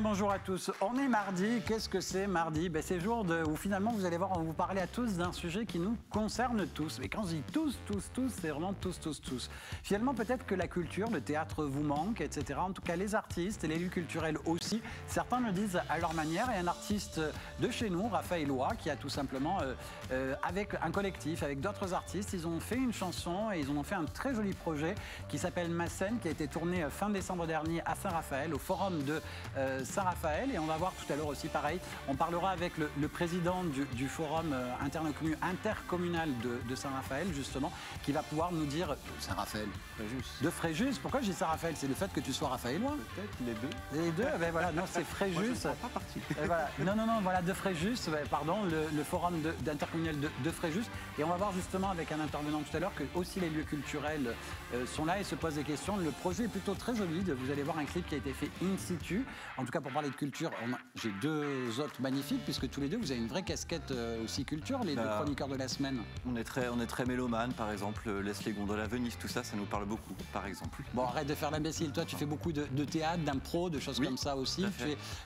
bonjour à tous. On est mardi. Qu'est-ce que c'est mardi? C'est le jour où finalement vous allez voir, on va vous parler à tous d'un sujet qui nous concerne tous. Et quand je dis tous, c'est vraiment tous. Finalement, peut-être que la culture, le théâtre vous manque, etc. En tout cas, les artistes et les lieux culturels aussi. Certains le disent à leur manière. Et un artiste de chez nous, Raphaël Loy, qui a tout simplement, avec un collectif, avec d'autres artistes, ils ont fait une chanson et ils ont fait un très joli projet qui s'appelle Ma Scène, qui a été tourné fin décembre dernier à Saint-Raphaël, au forum de Saint-Raphaël. Et on va voir tout à l'heure aussi, pareil, on parlera avec le président du forum intercommunal de Saint-Raphaël, justement, qui va pouvoir nous dire... Saint-Raphaël. Fréjus. De Fréjus. Pourquoi je dis Saint-Raphaël? C'est le fait que tu sois raphaëlois? Peut-être les deux. Les deux? Ben voilà, non, c'est Fréjus. Moi, je ne prends pas parti. Voilà. Non, voilà, de Fréjus, pardon, le forum intercommunal de Fréjus. Et on va voir justement avec un intervenant tout à l'heure que aussi les lieux culturels sont là et se posent des questions. Le projet est plutôt très joli. Vous allez voir un clip qui a été fait in situ. En tout cas, pour parler de culture, j'ai deux autres magnifiques, puisque tous les deux, vous avez une vraie casquette aussi culture, les deux chroniqueurs de la semaine. On est très mélomane, par exemple, Laisse les gondoles à Venise, tout ça, ça nous parle beaucoup, par exemple. Bon, arrête de faire l'imbécile. Toi, tu fais beaucoup de théâtre, d'impro, de choses comme ça aussi.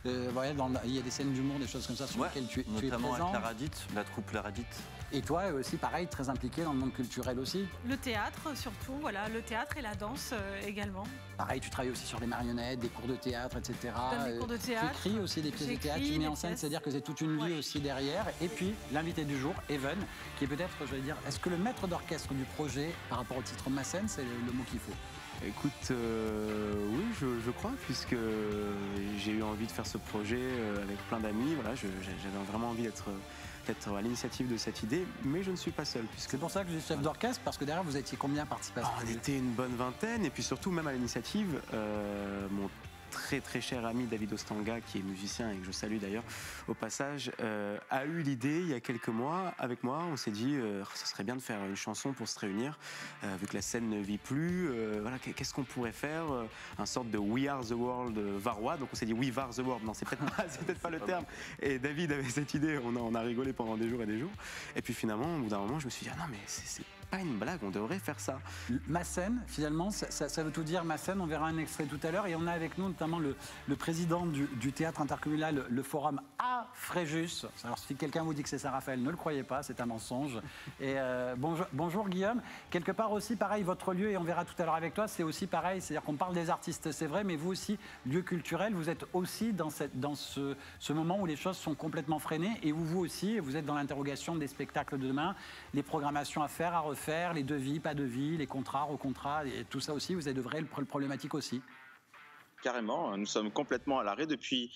Il y a des scènes d'humour, des choses comme ça sur lesquelles tu es présent. Notamment avec la Radite, la troupe La Radite. Et toi aussi, pareil, très impliqué dans le monde culturel aussi? Le théâtre, surtout, voilà, le théâtre et la danse également. Pareil, tu travailles aussi sur les marionnettes, des cours de théâtre, etc. Je donne des cours de théâtre. Tu écris aussi des pièces de théâtre, tu mets en scène, c'est-à-dire que c'est toute une vie aussi derrière. Et puis, l'invité du jour, Even, qui est peut-être, je vais dire, est-ce que le maître d'orchestre du projet, par rapport au titre Ma Scène, c'est le mot qu'il faut? Écoute, oui, je crois, puisque j'ai eu envie de faire ce projet avec plein d'amis. Voilà, j'avais vraiment envie d'être à l'initiative de cette idée, mais je ne suis pas seul. C'est pour ça que je suis chef d'orchestre, parce que derrière, vous étiez combien à participer à ce projet? On était une bonne vingtaine, et puis surtout, même à l'initiative, mon très cher ami David Ostanga, qui est musicien et que je salue d'ailleurs au passage, a eu l'idée il y a quelques mois avec moi. On s'est dit ça serait bien de faire une chanson pour se réunir vu que la scène ne vit plus. Voilà, qu'est-ce qu'on pourrait faire, un sorte de We Are the World varois. Donc on s'est dit We Are the World. Non, c'est peut-être pas le terme. Et David avait cette idée. On a rigolé pendant des jours et des jours. Et puis finalement, au bout d'un moment, je me suis dit non mais c'est pas une blague. On devrait faire ça. Ma Scène, finalement, ça veut tout dire. Ma Scène. On verra un extrait tout à l'heure. Et on a avec nous notamment le président du théâtre intercommunal, le forum à Fréjus. Alors si quelqu'un vous dit que c'est Saint-Raphaël, ne le croyez pas, c'est un mensonge. Et bonjour Guillaume. Quelque part aussi, pareil, votre lieu, et on verra tout à l'heure avec toi, c'est aussi pareil, c'est-à-dire qu'on parle des artistes, c'est vrai, mais vous aussi, lieu culturel, vous êtes aussi dans ce moment où les choses sont complètement freinées, et vous aussi, vous êtes dans l'interrogation des spectacles de demain, les programmations à faire, à refaire, les devis, pas devis, les contrats, recontrats, et tout ça aussi, vous avez de vraies problématiques aussi. Carrément, nous sommes complètement à l'arrêt depuis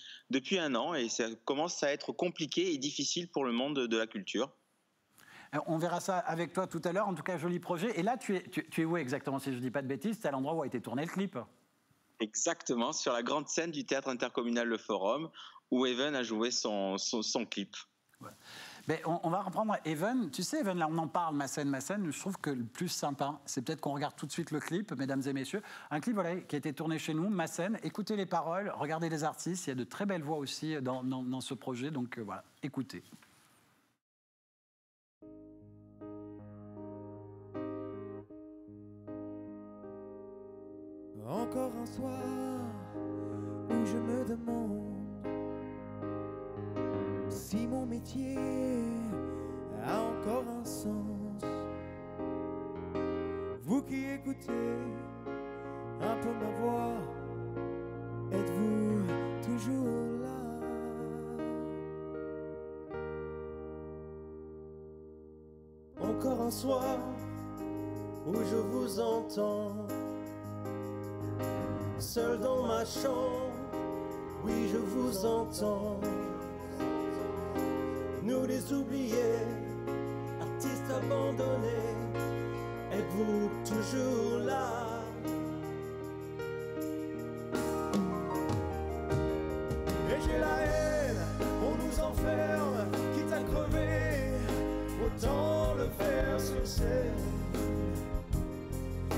un an et ça commence à être compliqué et difficile pour le monde de la culture. On verra ça avec toi tout à l'heure, en tout cas joli projet. Et là, tu es où exactement, si je ne dis pas de bêtises? C'est à l'endroit où a été tourné le clip? Exactement, sur la grande scène du théâtre intercommunal Le Forum, où Even a joué son clip. Ouais. Mais on va reprendre Even. Tu sais, Even, là, on en parle, Ma Scène. Je trouve que le plus sympa, c'est peut-être qu'on regarde tout de suite le clip, mesdames et messieurs. Un clip voilà, qui a été tourné chez nous, Ma Scène. Écoutez les paroles, regardez les artistes. Il y a de très belles voix aussi dans ce projet. Donc voilà, écoutez. Encore un soir où je me demande si mon métier a encore un sens. Vous qui écoutez un peu ma voix, êtes-vous toujours là? Encore un soir où je vous entends, seul dans ma chambre, oui je vous entends. Nous les oubliés, artistes abandonnés, êtes-vous toujours là? Et j'ai la haine, on nous enferme, quitte à crever, autant le faire sur scène.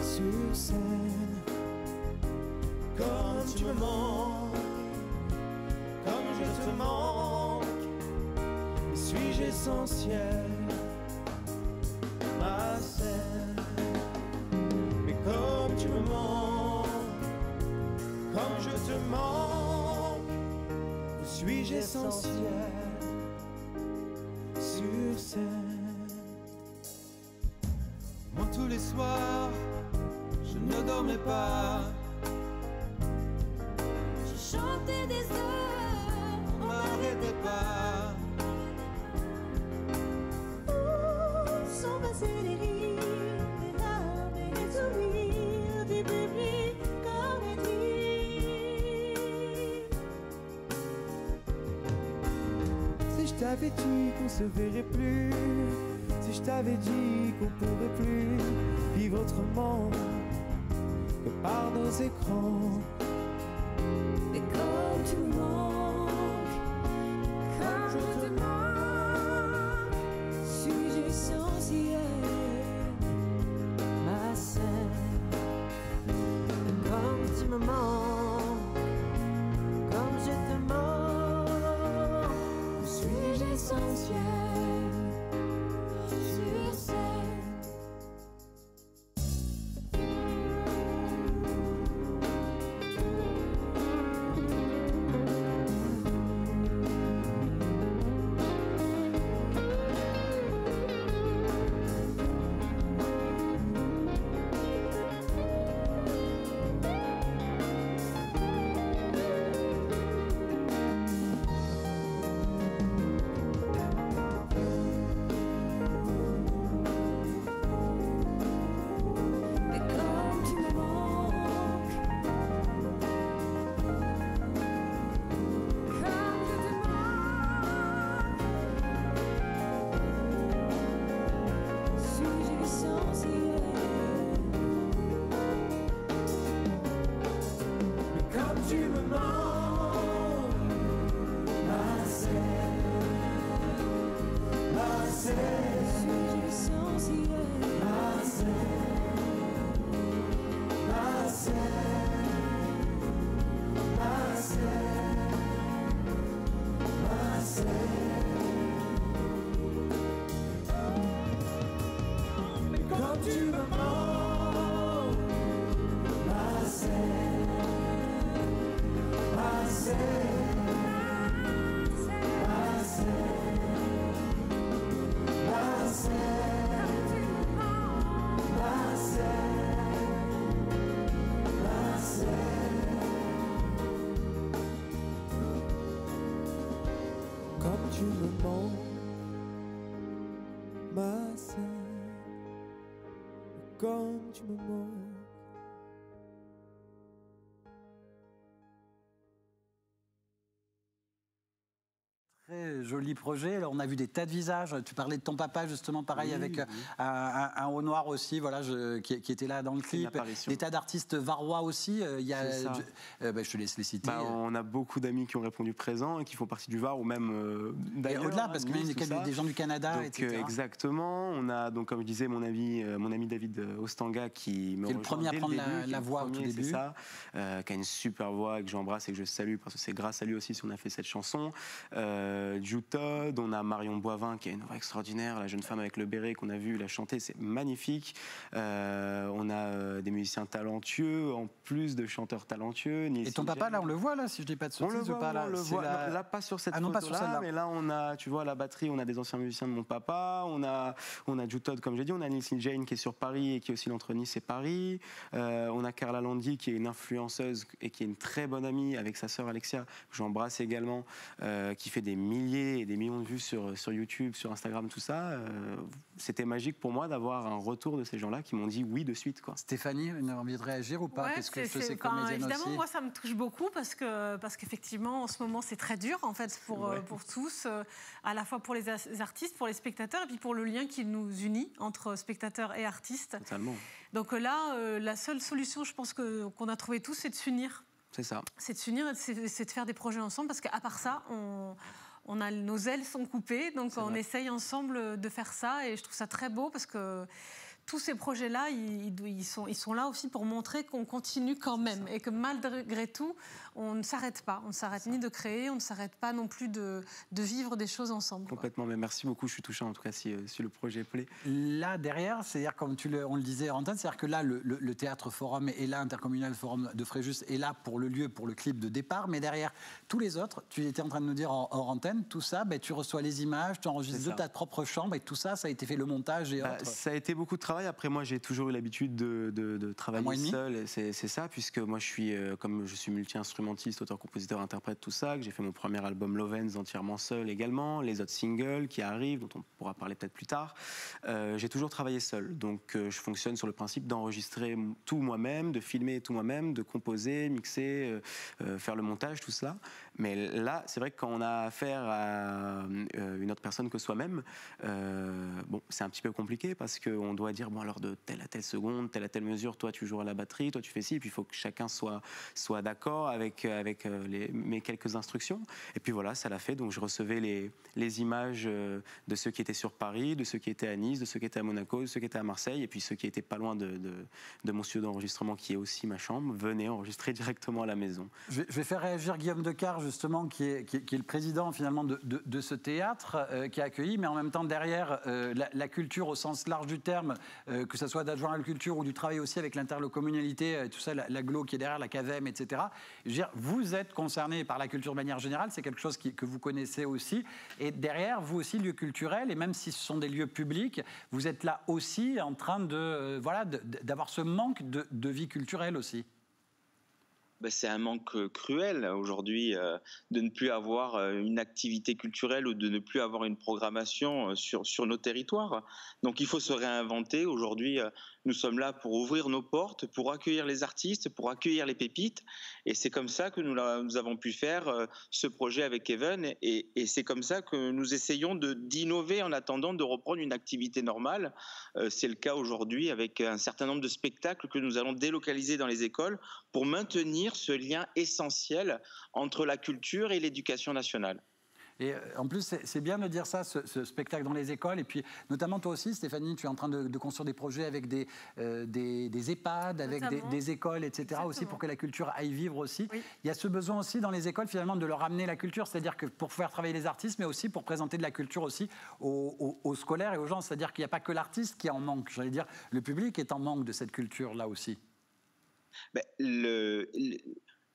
Sur scène, comme tu me manques, comme je te manque. Suis-je essentiel, Ma Scène? Mais comme tu me manques, comme je te manque, Suis-je essentiel sur scène? Moi tous les soirs, je ne dormais pas. Je chantais des heures, On m'arrêtait pas. où sont passés les rires, les larmes et les sourires du public comédie. Si je t'avais dit qu'on se verrait plus, si je t'avais dit qu'on pourrait plus vivre autrement que par nos écrans. Et comme tu me manques, comme je te manque, suis-je essentiel, ma scène? Comme tu me manques, comme je te manque, suis-je essentiel sur scène? Et comme tu me manques, comme je te manque, suis-je essentiel? Mais comme tu me manques, ma scène, Suis-je essentiel? ma scène, ma scène, ma scène, ma scène. Mais comme tu me manques, ma scène, ma scène, ma scène, ma scène, ma scène, ma scène. Comme tu me manques, ma scène, comme tu me manques. Très joli projet. Alors, on a vu des tas de visages. Tu parlais de ton papa, justement, pareil, Oui, avec oui. un haut noir aussi, voilà, qui était là dans le C'est une clip. apparition. Des tas d'artistes varois aussi. Il y a, C'est ça. je te laisse les citer. Bah, on a beaucoup d'amis qui ont répondu présent et qui font partie du Var ou même Et d'ailleurs. au-delà, parce qu'il y Nice, tout a ça. des gens du Canada, Donc, etc. exactement. On a donc, comme je disais, mon ami David Ostanga qui me Qui est le rejoint premier à dès prendre début, la qui est le voix au tout premier, début. c'est ça, qui a une super voix et que j'embrasse et que je salue parce que c'est grâce à lui aussi si on a fait cette chanson. Jutod, on a Marion Boivin qui a une voix extraordinaire, la jeune femme avec le béret qu'on a vu la chanter, c'est magnifique. On a des musiciens talentueux en plus de chanteurs talentueux. Et ton papa, là, on le voit, là, si je dis pas de On sottises le ou voit, pas, là. on le C'est voit. la- Là, pas sur cette Ah non, pas sur photo-là, celle-là. mais là, on a, tu vois, à la batterie, on a des anciens musiciens de mon papa, on a Jutod, comme j'ai dit, on a Nilsy Jane qui est sur Paris et qui oscille entre Nice et Paris, on a Carla Landi qui est une influenceuse et qui est une très bonne amie avec sa sœur Alexia, que j'embrasse également, qui fait des milliers et des millions de vues sur YouTube, sur Instagram, tout ça. C'était magique pour moi d'avoir un retour de ces gens-là qui m'ont dit oui de suite, quoi. Stéphanie, une envie de réagir ou pas? Ouais, Parce que je sais comédienne évidemment, aussi. moi, ça me touche beaucoup parce qu'effectivement, en ce moment, c'est très dur en fait pour tous, à la fois pour les artistes, pour les spectateurs, et puis pour le lien qui nous unit entre spectateurs et artistes. Totalement. Donc là, la seule solution, je pense qu'on a trouvé tous, c'est de s'unir. C'est ça. C'est de s'unir et c'est de faire des projets ensemble parce qu'à part ça, nos ailes sont coupées, donc on essaye ensemble de faire ça et je trouve ça très beau parce que tous ces projets-là, ils sont là aussi pour montrer qu'on continue quand même et que malgré tout, on ne s'arrête pas. On ne s'arrête ni de créer, on ne s'arrête pas non plus de vivre des choses ensemble. Complètement, mais merci beaucoup, je suis touchant en tout cas si le projet plaît. Là, derrière, c'est-à-dire, comme on le disait en antenne, c'est-à-dire que là, le Théâtre Forum est là, Intercommunal Forum de Fréjus est là pour le lieu, pour le clip de départ, mais derrière, tous les autres, tu étais en train de nous dire hors antenne, tout ça, tu reçois les images, tu enregistres de ta propre chambre, et tout ça, ça a été fait, le montage et autres. Ça a été beaucoup de travail. Après, moi, j'ai toujours eu l'habitude de travailler seul, c'est ça, puisque moi, comme je suis multi-instrumentiste, auteur, compositeur, interprète, tout ça, que j'ai fait mon premier album Lovens entièrement seul également, les autres singles qui arrivent, dont on pourra parler peut-être plus tard. J'ai toujours travaillé seul, donc je fonctionne sur le principe d'enregistrer tout moi-même, de filmer tout moi-même, de composer, mixer, faire le montage, tout cela. Mais là, c'est vrai que quand on a affaire à une autre personne que soi-même, c'est un petit peu compliqué parce qu'on doit dire, alors de telle à telle seconde, telle à telle mesure, toi tu joues à la batterie, toi tu fais ci, et puis il faut que chacun soit d'accord avec mes quelques instructions. Et puis voilà, ça l'a fait. Donc je recevais les images de ceux qui étaient sur Paris, de ceux qui étaient à Nice, de ceux qui étaient à Monaco, de ceux qui étaient à Marseille, et puis ceux qui étaient pas loin de mon studio d'enregistrement qui est aussi ma chambre, venaient enregistrer directement à la maison. Je vais faire réagir Guillaume Decart, justement, qui est le président finalement de ce théâtre qui a accueilli, mais en même temps derrière la culture au sens large du terme, que ce soit d'adjoint à la culture ou du travail aussi avec l'interlocommunalité, tout ça, l'aglo qui est derrière, la CAVEM, etc. Je veux dire, vous êtes concerné par la culture de manière générale, c'est quelque chose que vous connaissez aussi, et derrière, vous aussi, lieu culturel, et même si ce sont des lieux publics, vous êtes là aussi en train d'avoir ce manque de vie culturelle aussi. C'est un manque cruel aujourd'hui de ne plus avoir une activité culturelle ou de ne plus avoir une programmation sur nos territoires. Donc il faut se réinventer. Aujourd'hui, nous sommes là pour ouvrir nos portes, pour accueillir les artistes, pour accueillir les pépites. Et c'est comme ça que nous avons pu faire ce projet avec Even. Et c'est comme ça que nous essayons d'innover en attendant de reprendre une activité normale. C'est le cas aujourd'hui avec un certain nombre de spectacles que nous allons délocaliser dans les écoles pour maintenir ce lien essentiel entre la culture et l'éducation nationale. Et en plus, c'est bien de dire ça, ce spectacle dans les écoles. Et puis, notamment toi aussi, Stéphanie, tu es en train de construire des projets avec des EHPAD, avec des écoles, etc. Exactement. Aussi pour que la culture aille vivre aussi. Oui. Il y a ce besoin aussi dans les écoles, finalement, de leur amener la culture. C'est-à-dire que pour faire travailler les artistes, mais aussi pour présenter de la culture aussi aux scolaires et aux gens. C'est-à-dire qu'il n'y a pas que l'artiste qui est en manque. J'allais dire, le public est en manque de cette culture-là aussi.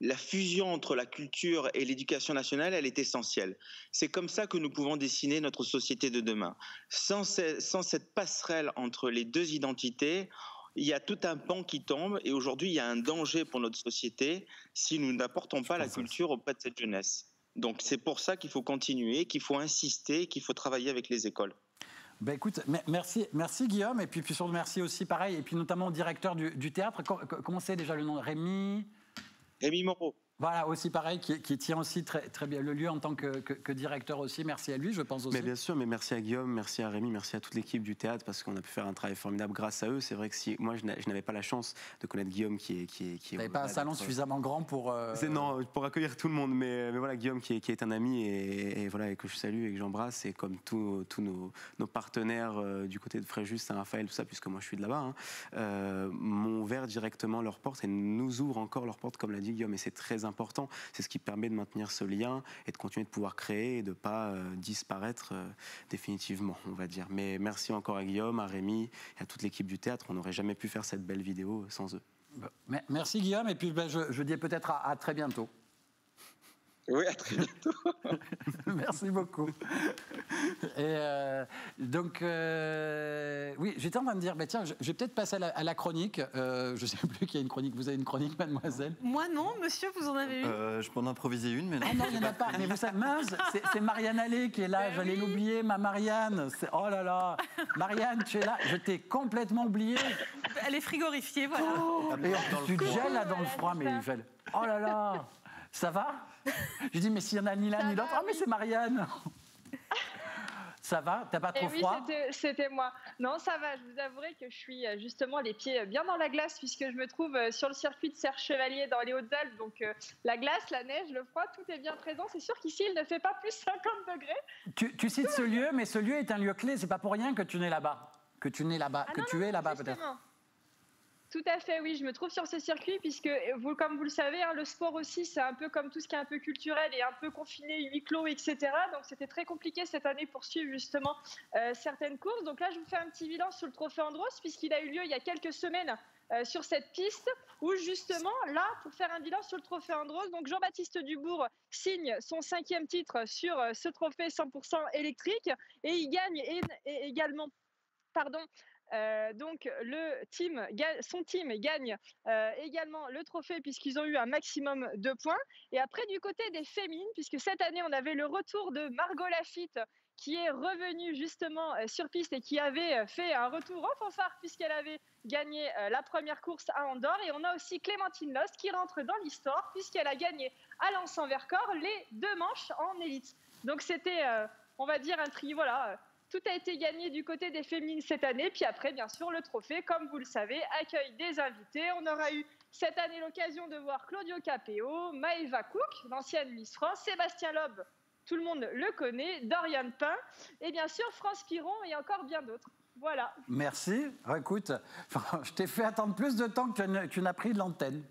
La fusion entre la culture et l'éducation nationale, elle est essentielle. C'est comme ça que nous pouvons dessiner notre société de demain. Sans cette passerelle entre les deux identités, il y a tout un pan qui tombe et aujourd'hui, il y a un danger pour notre société si nous n'apportons pas la culture auprès de cette jeunesse. Donc c'est pour ça qu'il faut continuer, qu'il faut insister, qu'il faut travailler avec les écoles. Écoute, merci Guillaume, et puis surtout merci aussi, pareil, et puis notamment au directeur du théâtre. Comment c'est déjà le nom? Rémi Moreau. Voilà, aussi pareil, qui tient aussi très, très bien le lieu en tant que directeur aussi. Merci à lui, je pense aussi. Mais bien sûr, mais merci à Guillaume, merci à Rémi, merci à toute l'équipe du théâtre, parce qu'on a pu faire un travail formidable grâce à eux. C'est vrai que si moi, je n'avais pas la chance de connaître Guillaume qui Vous n'avez pas un salon suffisamment grand pour... Non, pour accueillir tout le monde, mais voilà, Guillaume qui est un ami et voilà, et que je salue et que j'embrasse, et comme tous nos partenaires du côté de Fréjus, Saint-Raphaël, tout ça, puisque moi je suis de là-bas, m'ont ouvert directement leurs portes et nous ouvrent encore leurs portes, comme l'a dit Guillaume, et c'est très important. C'est ce qui permet de maintenir ce lien et de continuer de pouvoir créer et de ne pas disparaître définitivement, on va dire. Mais merci encore à Guillaume, à Rémi et à toute l'équipe du théâtre. On n'aurait jamais pu faire cette belle vidéo sans eux. Merci Guillaume, et puis je dis peut-être à très bientôt. Oui, à très bientôt. Merci beaucoup. Et donc, oui, j'étais en train de dire, tiens, je vais peut-être passer à la chronique. Je ne sais plus qui a une chronique. Vous avez une chronique, mademoiselle? Moi, non, monsieur, vous en avez une? Je peux en improviser une, mais non. Ah non, il n'y en a pas. Mais vous savez, mince, c'est Marianne Allais qui est là. J'allais l'oublier, ma Marianne. Oh là là. Marianne, tu es là. Je t'ai complètement oubliée. Elle est frigorifiée, voilà. Oh, et en plus, tu gèles là dans le froid, mais il gèle. Oh là là. Ça va? Je dis, mais s'il y en a ni l'un ni l'autre, mais c'est Marianne. Ça va? T'as pas trop froid? C'était moi. Non, ça va. Je vous avouerai que je suis justement les pieds bien dans la glace, puisque je me trouve sur le circuit de Serre-Chevalier dans les Hautes-Alpes. Donc la glace, la neige, le froid, tout est bien présent. C'est sûr qu'ici, il ne fait pas plus 50 degrés. Tu cites ce lieu, mais ce lieu est un lieu clé. C'est pas pour rien que tu es là-bas. que tu es là-bas, peut-être. Justement. Tout à fait, oui, je me trouve sur ce circuit puisque, comme vous le savez, le sport aussi, c'est un peu comme tout ce qui est un peu culturel et un peu confiné, huis clos, etc. Donc c'était très compliqué cette année pour suivre justement certaines courses. Donc là, je vous fais un petit bilan sur le Trophée Andros puisqu'il a eu lieu il y a quelques semaines sur cette piste où justement, là, pour faire un bilan sur le Trophée Andros, donc Jean-Baptiste Dubourg signe son 5e titre sur ce trophée 100% électrique et il gagne également, donc son team gagne également le trophée puisqu'ils ont eu un maximum de points. Et après du côté des féminines, puisque cette année on avait le retour de Margot Lafitte qui est revenue justement sur piste et qui avait fait un retour en fanfare puisqu'elle avait gagné la première course à Andorre. Et on a aussi Clémentine Lost qui rentre dans l'histoire puisqu'elle a gagné à Lens-en-Vercors les 2 manches en élite. Donc c'était, on va dire, un tri, voilà. Tout a été gagné du côté des féminines cette année. Puis après, bien sûr, le trophée, comme vous le savez, accueille des invités. On aura eu cette année l'occasion de voir Claudio Capéo, Maëva Cook, l'ancienne Miss France, Sébastien Loeb, tout le monde le connaît, Dorian Pain, et bien sûr France Piron et encore bien d'autres. Voilà. Merci. Écoute, je t'ai fait attendre plus de temps que tu n'as pris de l'antenne.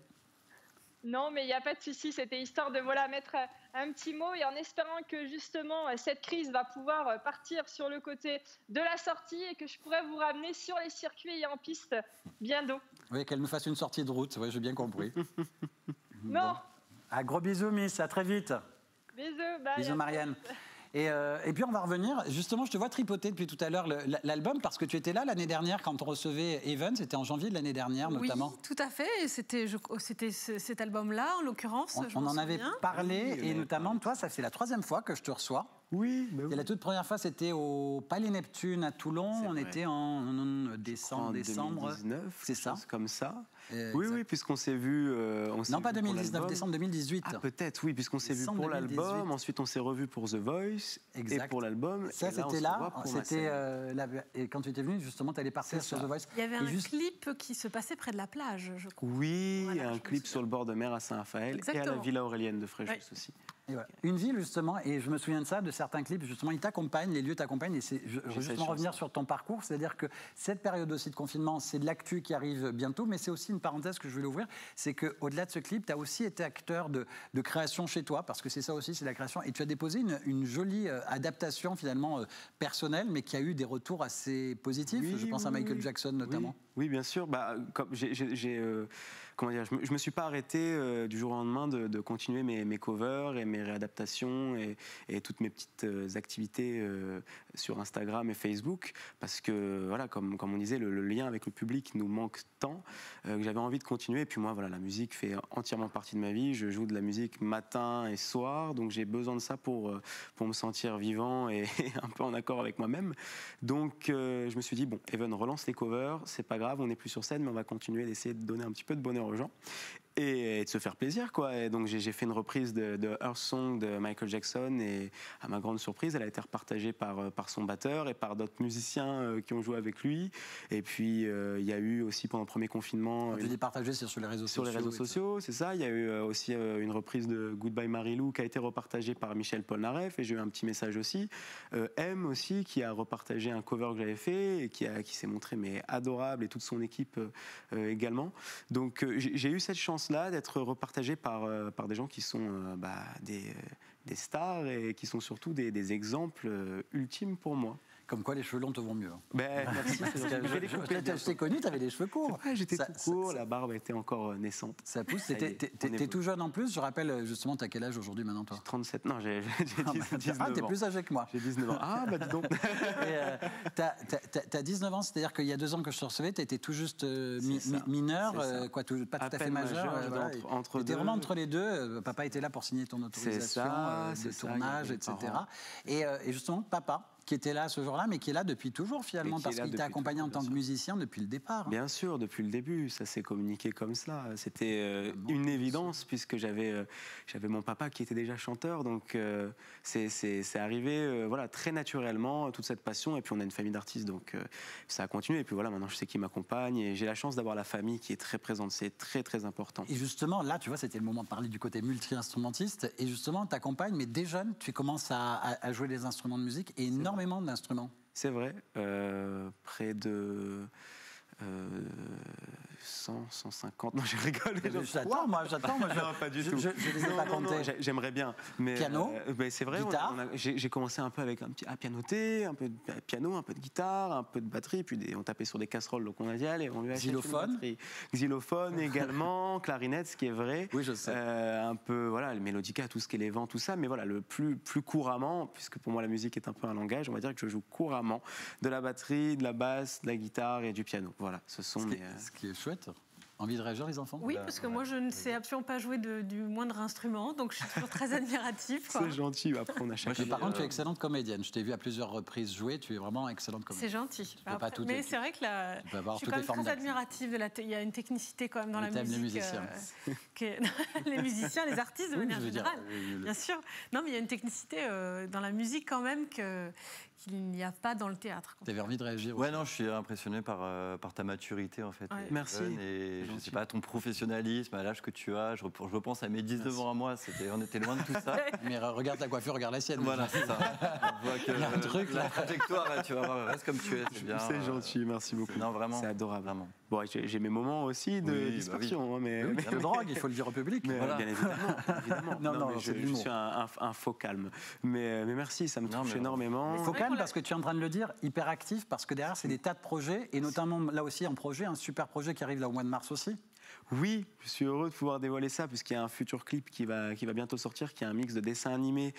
Non, mais il n'y a pas de souci. C'était histoire de mettre un petit mot et en espérant que justement cette crise va pouvoir partir sur le côté de la sortie et que je pourrai vous ramener sur les circuits et en piste bientôt. Oui, qu'elle nous fasse une sortie de route. Oui, j'ai bien compris. Non. Bon. Un gros bisous, Miss. À très vite. Bisous. Bye. Bisous, Marianne. Et puis on va revenir, justement, je te vois tripoter depuis tout à l'heure l'album, parce que tu étais là l'année dernière quand on recevait Even, c'était en janvier de l'année dernière notamment. Oui, tout à fait, et c'était cet album-là, en l'occurrence. On en avait parlé, et notamment, toi, ça c'est la 3e fois que je te reçois. Oui, bah oui. Et la toute première fois, c'était au Palais Neptune à Toulon, on était en décembre. 2019, c'est ça. Comme ça. Oui, puisqu'on s'est vu. Non, pas 2019, décembre 2018. Ah, peut-être, oui, puisqu'on s'est vu pour l'album, ensuite on s'est revu pour The Voice, exact. Et pour l'album. Ça, c'était là, et quand tu étais venu, justement, tu allais partir sur The Voice. Il y avait un clip qui se passait près de la plage, je crois. Oui, voilà, un clip sur le bord de mer à Saint-Raphaël et à la Villa Aurélienne de Fréjus aussi. Et voilà. Une ville, justement, et je me souviens de ça, de certains clips, justement, ils t'accompagnent, les lieux t'accompagnent, et je veux justement revenir sur ton parcours, c'est-à-dire que cette période aussi de confinement, c'est de l'actu qui arrive bientôt, mais c'est aussi une parenthèse que je voulais ouvrir, c'est qu'au-delà de ce clip, tu as aussi été acteur de création chez toi, parce que c'est ça aussi, c'est la création, et tu as déposé une jolie adaptation, finalement, personnelle, mais qui a eu des retours assez positifs, je pense à Michael Jackson, notamment. Oui, bien sûr, comme comment dire, je me suis pas arrêté du jour au lendemain de continuer mes covers et mes réadaptations et toutes mes petites activités sur Instagram et Facebook, parce que voilà, comme on disait, le lien avec le public nous manque tant que j'avais envie de continuer. Et puis moi, voilà, la musique fait entièrement partie de ma vie. Je joue de la musique matin et soir, donc j'ai besoin de ça pour me sentir vivant et un peu en accord avec moi-même. Donc je me suis dit, bon, Even, relance les covers, c'est pas grave, on n'est plus sur scène, mais on va continuer d'essayer de donner un petit peu de bonheur aux gens et de se faire plaisir, quoi. Et donc j'ai fait une reprise de Earth Song de Michael Jackson, et à ma grande surprise, elle a été repartagée par son batteur et par d'autres musiciens qui ont joué avec lui. Et puis il y a eu aussi pendant le premier confinement. Tu dis partagé, c'est sur les réseaux sociaux. Sur les réseaux sociaux, c'est ça. Il y a eu aussi une reprise de Goodbye Marilou qui a été repartagée par Michel Polnareff, et j'ai eu un petit message aussi. M aussi, qui a repartagé un cover que j'avais fait et qui s'est montré adorable, et toute son équipe également. Donc j'ai eu cette chance là d'être repartagé par des gens qui sont des stars et qui sont surtout des exemples ultimes pour moi. Comme quoi, les cheveux longs te vont mieux. Merci. Je t'ai connu, tu avais les cheveux courts. J'étais tout court, la barbe était encore naissante. Ça pousse. T'es tout jeune en plus. Je rappelle justement, t'as quel âge aujourd'hui maintenant, toi? 37. Non, j'ai 19 ans. Ah, t'es plus âgé que moi. J'ai 19 ans. Ah, dis donc. T'as 19 ans, c'est-à-dire qu'il y a 2 ans que je te recevais, t'étais tout juste mineur, pas tout à fait majeur. T'étais vraiment entre les deux. Papa était là pour signer ton autorisation de tournage, etc. Et justement, papa, qui était là ce jour-là, mais qui est là depuis toujours finalement, parce qu'il t'a accompagné en tant que musicien depuis le départ. Bien sûr, depuis le début, ça s'est communiqué comme cela. C'était une évidence, puisque j'avais mon papa qui était déjà chanteur, donc c'est arrivé très naturellement, toute cette passion, et puis on a une famille d'artistes, donc ça a continué, et puis voilà, maintenant je sais qui m'accompagne, et j'ai la chance d'avoir la famille qui est très présente, c'est très très important. Et justement, là, tu vois, c'était le moment de parler du côté multi-instrumentiste, et justement, t'accompagnes, mais dès jeune, tu commences à jouer des instruments de musique, et énormément d'instruments. c'est vrai. Près de 100, 150. Non, je rigole. J'attends, moi. Non, pas du tout. Je les ai pas comptés. J'aimerais bien. Mais, Piano, c'est vrai. guitare. J'ai commencé un peu avec à pianoter, un peu de piano, un peu de guitare, un peu de batterie, puis on tapait sur des casseroles, donc on a dit allez, on lui achète Xylophone. une batterie. Xylophone également, clarinette, ce qui est vrai. Oui, je sais. Un peu, voilà, le mélodica, tout ce qui est les vents, tout ça, mais voilà, le plus couramment, puisque pour moi la musique est un peu un langage, on va dire que je joue couramment de la batterie, de la basse, de la guitare et du piano. Voilà, ce sont Ce qui est chouette. Envie de réagir, les enfants? Oui, parce que moi, je ne sais absolument pas jouer du moindre instrument, donc je suis toujours très admirative. C'est gentil, après on a chacun. Par contre, tu es excellente comédienne. Je t'ai vu à plusieurs reprises jouer, tu es vraiment excellente comédienne. C'est gentil. Pas tout mais dire. c'est vrai que Tu peux avoir je suis toutes quand les même formes très d'accent. admirative. Il y a une technicité quand même dans la t'aimes musique. les musiciens. Les musiciens, les artistes de Oui, manière je veux dire, générale, bien sûr. Non, mais il y a une technicité dans la musique quand même qu'il n'y a pas dans le théâtre. Tu avais envie de réagir? Ouais, non, je suis impressionné par ta maturité, en fait. Ouais. Merci. Et je sais pas, ton professionnalisme, à l'âge que tu as. Je pense à mes 19 ans à moi, on était loin de tout ça. Mais regarde ta coiffure, regarde la sienne. Voilà, c'est ça. On voit que Il y a un truc, là. la trajectoire, là, tu vas voir, reste comme tu es. C'est bien. C'est gentil, merci beaucoup. Non, vraiment. C'est adorable. Vraiment. Bon, j'ai mes moments aussi de Oui, dispersion, hein, mais De drogue, il faut le dire au public. mais, Voilà. bien évidemment. Non, mais c'est de je l'humour. suis un faux calme. Mais merci, ça me Non, touche mais énormément. Faut calme parce que tu es en train de le dire, hyper actif, parce que derrière, c'est des tas de projets, et notamment là aussi un projet, un super projet qui arrive là au mois de mars aussi. Oui, je suis heureux de pouvoir dévoiler ça, puisqu'il y a un futur clip qui va bientôt sortir, qui est un mix de dessins animés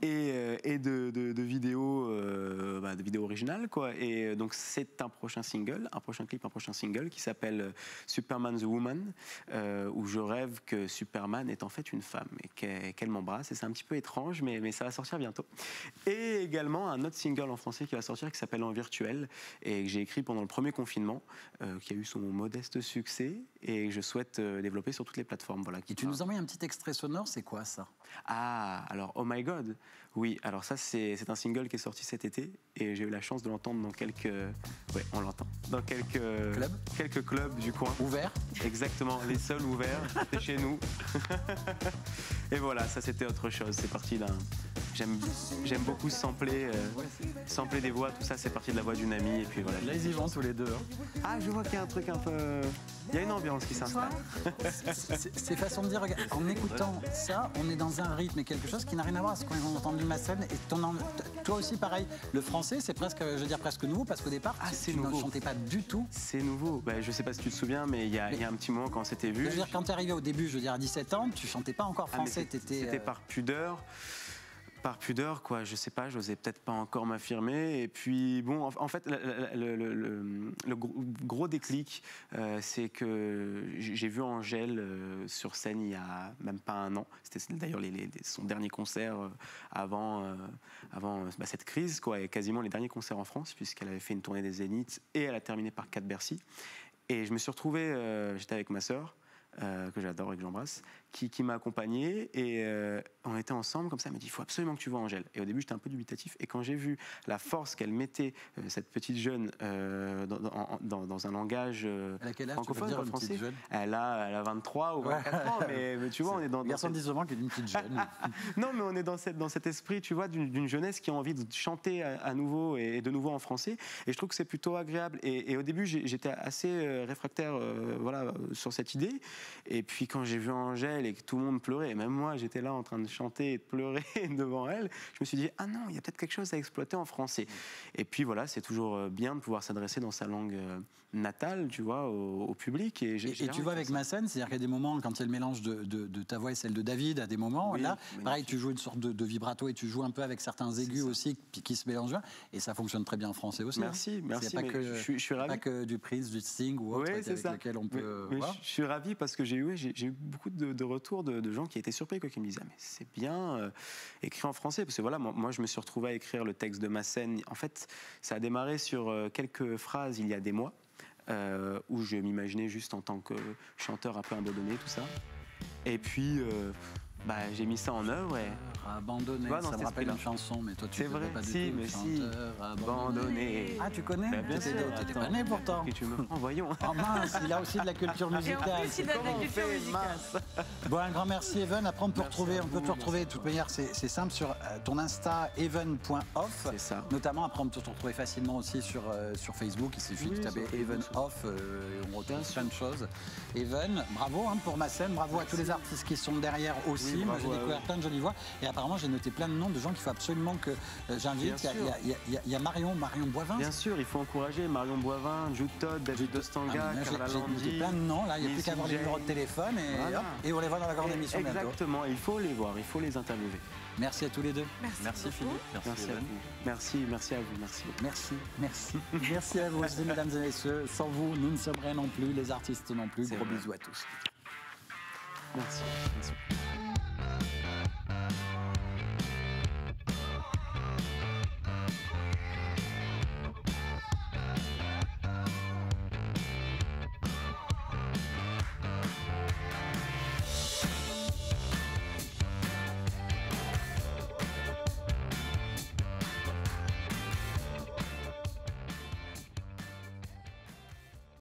et de vidéos, de vidéos originales, quoi. Et donc c'est un prochain single, un prochain clip, un prochain single qui s'appelle Superman the Woman, où je rêve que Superman est en fait une femme et qu'elle m'embrasse. Et c'est un petit peu étrange, mais ça va sortir bientôt. Et également un autre single en français qui va sortir, qui s'appelle En Virtuel, et que j'ai écrit pendant le premier confinement, qui a eu son modeste succès et que je souhaite développer sur toutes les plateformes. Voilà, Et tu nous envoies un petit extrait sonore, c'est quoi ça? Ah, alors Oh My God. Oui, alors ça c'est un single qui est sorti cet été et j'ai eu la chance de l'entendre dans quelques... Ouais, on l'entend. Dans quelques clubs du coin. Ouvert? Exactement, les seuls ouverts, c'était chez nous. Et voilà, ça c'était autre chose, c'est parti d'un... J'aime beaucoup sampler des voix, tout ça c'est parti de la voix d'une amie et puis voilà. Là, ils y vont tous les deux. Hein. Ah, je vois qu'il y a un truc un peu... Il y a une ambiance qui s'installe. C'est façon de dire, regarde, en écoutant ça, on est dans un rythme et quelque chose qui n'a rien à voir avec ce qu'on a entendu Massène. Et toi aussi, pareil. Le français, c'est presque, je veux dire, presque nouveau parce qu'au départ, c'est tu ne nouveau. chantais pas du tout. C'est nouveau. Ben, je sais pas si tu te souviens, mais il y a un petit moment quand on s'était vu. Je veux dire, quand tu es arrivé au début, je veux dire, à 17 ans, tu chantais pas encore français. C'était par pudeur. Par pudeur, quoi, je sais pas, j'osais peut-être pas encore m'affirmer. Et puis, bon, en fait, le gros déclic, c'est que j'ai vu Angèle sur scène il y a même pas un an. C'était d'ailleurs son dernier concert avant cette crise, quoi, et quasiment les derniers concerts en France, puisqu'elle avait fait une tournée des Zéniths et elle a terminé par 4 Bercy. Et je me suis retrouvé, j'étais avec ma sœur, que j'adore et que j'embrasse, qui m'a accompagné et on était ensemble comme ça. Elle m'a dit il faut absolument que tu vois Angèle. Et au début j'étais un peu dubitatif et quand j'ai vu la force qu'elle mettait, cette petite jeune, dans un langage francophone, pas français, elle a 23 ou 24 ans, mais tu vois on est dans personne dit souvent qu'elle est une petite jeune. Non, mais on est dans cet esprit, tu vois, d'une jeunesse qui a envie de chanter à nouveau et de nouveau en français. Et je trouve que c'est plutôt agréable. Et au début j'étais assez réfractaire, voilà, sur cette idée. Et puis quand j'ai vu Angèle et que tout le monde pleurait, et même moi j'étais là en train de chanter et de pleurer devant elle, je me suis dit ah non, il y a peut-être quelque chose à exploiter en français. Et puis voilà, c'est toujours bien de pouvoir s'adresser dans sa langue natale, tu vois, au public. Et tu vois avec Massène, c'est-à-dire qu'il y a des moments quand il y a le mélange de ta voix et celle de David, à des moments, oui, là, pareil, tu joues une sorte de vibrato et tu joues un peu avec certains aigus aussi qui se mélangent bien, et ça fonctionne très bien en français aussi. Merci, hein. merci. Pas que, je suis ravi. Pas que du Prince, du Sting ou autre, oui, avec lequel on peut... mais je suis ravi parce que j'ai eu beaucoup de retours de gens qui étaient surpris, quoi, qui me disaient mais c'est bien écrit en français, parce que voilà, moi je me suis retrouvé à écrire le texte de Massène. En fait, ça a démarré sur quelques phrases il y a des mois, où je m'imaginais juste en tant que chanteur un peu abandonné, tout ça. Et puis Bah, j'ai mis ça en œuvre et... Abandonné, Tu vois, dans ça me cet rappelle esprit-là. une chanson, mais toi tu C'est ne vrai, pas du si, tout. mais si. Chanteur Abandonné. Ah, tu connais? Bah, bien sûr, T'étais pas attends. né pourtant. Et tu me prends, voyons. Oh mince, il a aussi de la culture Et en musicale. plus, il a de la Comment on culture fait, musicale. mince. Bon, un grand merci Even. Après, on peut Merci retrouver, à on peut vous, te retrouver de merci à toute toi. manière, c'est simple sur ton Insta even.off. C'est ça. Notamment, après, on peut te retrouver facilement aussi sur Facebook. Il suffit de Oui, taper sur Even Facebook, Off et on retrouve plein de choses. Even, bravo pour ma scène, bravo à tous les artistes qui sont derrière aussi. Oui, Moi, j'ai bravo à découvert eux. plein de jolies voix et apparemment, j'ai noté plein de noms de gens qu'il faut absolument que j'invite. Bien sûr. Il y a Marion Boivin. Bien sûr, il faut encourager Marion Boivin, Jude Todd, David Dostanga, Ah, Carla j'ai noté Landi. plein de noms, là, il n'y a plus Missy qu'à avoir les Jane. numéros de téléphone et, Voilà. hop, et on les voit dans la grande émission bientôt. Exactement, il faut les voir, il faut les interviewer. Merci à tous les deux. Merci beaucoup. Philippe, merci Merci à Evan. vous. Merci à vous, merci. Merci. Merci à vous aussi, mesdames et messieurs. Sans vous, nous ne sommes rien non plus, les artistes non plus. C'est Gros vrai. bisous à tous. Merci. Merci.